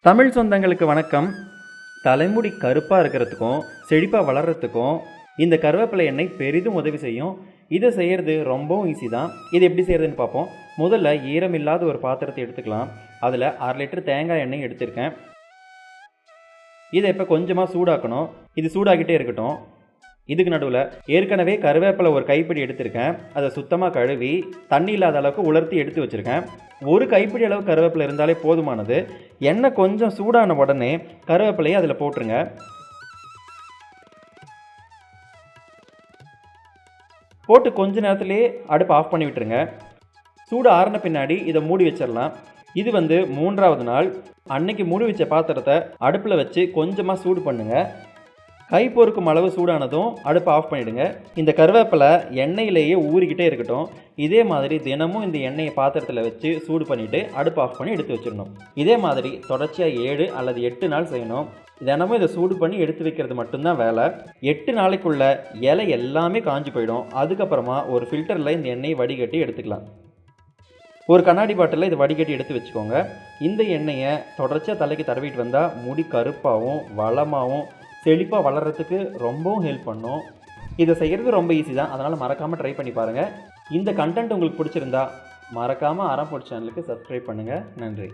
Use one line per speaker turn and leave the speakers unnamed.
தமிழ் சொந்தங்களுக்கு வணக்கம். தலைமுடி கருப்பாக இருக்கிறதுக்கும் செழிப்பாக வளர்கிறதுக்கும் இந்த கருவேப்பிலை எண்ணெய் பெரிதும் உதவி செய்யும். இதை செய்கிறது ரொம்பவும் ஈஸி தான். இது எப்படி செய்கிறதுன்னு பார்ப்போம். முதல்ல ஈரமில்லாத ஒரு பாத்திரத்தை எடுத்துக்கலாம். அதில் 1/2 லிட்டர் தேங்காய் எண்ணெய் எடுத்திருக்கேன். இதை இப்போ கொஞ்சமாக சூடாக்கணும். இது சூடாகிட்டே இருக்கட்டும். இதுக்கு நடுவில் ஏற்கனவே கருவேப்பிலை ஒரு கைப்பிடி எடுத்திருக்கேன். அதை சுத்தமாக கழுவி தண்ணி இல்லாத அளவுக்கு உலர்த்தி எடுத்து வச்சுருக்கேன். ஒரு கைப்பிடி அளவு கருவேப்பிலை இருந்தாலே போதுமானது. எண்ணெய் கொஞ்சம் சூடான உடனே கருவேப்பிலையை அதில் போட்டுருங்க. போட்டு கொஞ்ச நேரத்துலேயே அடுப்பு ஆஃப் பண்ணி விட்டுருங்க. சூடு ஆறின பின்னாடி இதை மூடி வச்சிடலாம். இது 3ஆவது நாள். அன்னைக்கு மூடி வச்ச பாத்திரத்தை அடுப்பில் வச்சு கொஞ்சமாக சூடு பண்ணுங்கள். கை பொறுக்கும் அளவு சூடானதும் அடுப்பை ஆஃப் பண்ணிவிடுங்க. இந்த கருவேப்பிலை எண்ணெயிலேயே ஊறிக்கிட்டே இருக்கட்டும். இதே மாதிரி தினமும் இந்த எண்ணெயை பாத்திரத்தில் வச்சு சூடு பண்ணிவிட்டு அடுப்பு ஆஃப் பண்ணி எடுத்து வச்சிடணும். இதே மாதிரி தொடர்ச்சியாக 7 அல்லது 8 நாள் செய்யணும். தினமும் இதை சூடு பண்ணி எடுத்து வைக்கிறது மட்டும்தான் வேலை. 8 நாளைக்குள்ள இலை எல்லாமே காஞ்சி போயிடும். அதுக்கப்புறமா ஒரு ஃபில்டரில் இந்த எண்ணெயை வடிகட்டி எடுத்துக்கலாம். ஒரு கண்ணாடி பாட்டிலில் இதை வடிகட்டி எடுத்து வச்சுக்கோங்க. இந்த எண்ணெயை தொடர்ச்சியாக தலைக்கு தடவிட்டு வந்தால் முடி கருப்பாகவும் வளமாகவும் செழிப்பாக வளர்கிறதுக்கு ரொம்பவும் ஹெல்ப் பண்ணும். இதை செய்கிறது ரொம்ப ஈஸி தான். அதனால் மறக்காமல் ட்ரை பண்ணி பாருங்கள். இந்த கண்டென்ட் உங்களுக்கு பிடிச்சிருந்தா மறக்காமல் அறம் ஃபுட் சேனலுக்கு சப்ஸ்கிரைப் பண்ணுங்கள். நன்றி.